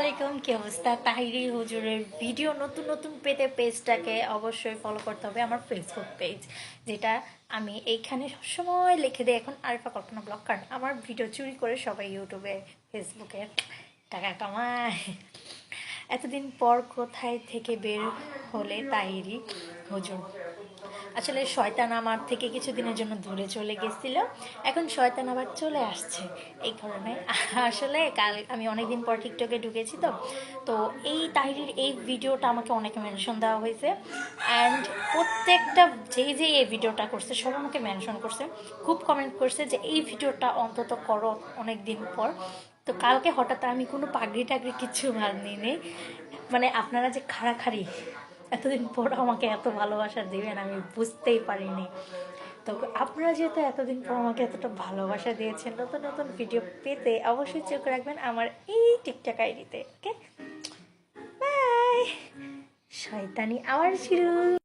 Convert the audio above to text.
আসসালামাইকুম, কি অবস্থা? তাহিরি হুজুরের ভিডিও নতুন নতুন পেতে পেজটাকে অবশ্যই ফলো করতে হবে, আমার ফেসবুক পেজ, যেটা আমি এইখানে সবসময় লিখে দিই এখন আরিফা কল্পনা ব্লগ। কারণ আমার ভিডিও চুরি করে সবাই ইউটিউবে ফেসবুকে টাকা কামায়। এতদিন পর কোথায় থেকে বের হলে তাহিরি হুজুর? আসলে শয়তান আমার থেকে কিছুদিনের জন্য দূরে চলে গেছিল, এখন শয়তান আবার চলে আসছে। এই কারণে আসলে কাল আমি অনেকদিন পর টিকটকে ঢুকেছি, তো এই তাহিরির এই ভিডিওটা আমাকে অনেকে মেনশন দেওয়া হয়েছে। অ্যান্ড প্রত্যেকটা যে এই ভিডিওটা করছে সব আমাকে মেনশন করছে, খুব কমেন্ট করছে যে এই ভিডিওটা অন্তত করো অনেক দিন পর। তো কালকে হঠাৎ আমি কোনো পাগড়ি টাগড়ি কিছু বানিয়ে নেই, মানে আপনারা যে খাড়াখাড়ি এতদিন পর আমাকে এত ভালোবাসা দিবেন আমি বুঝতেই পারিনি। তো আপনারা যেহেতু এতদিন পর আমাকে এতটা ভালোবাসা দিয়েছেন, নতুন নতুন ভিডিও পেতে অবশ্যই চোখ রাখবেন আমার এই টিকটক আইডিতে। ওকে, বাই। শয়তানি আবার শুরু।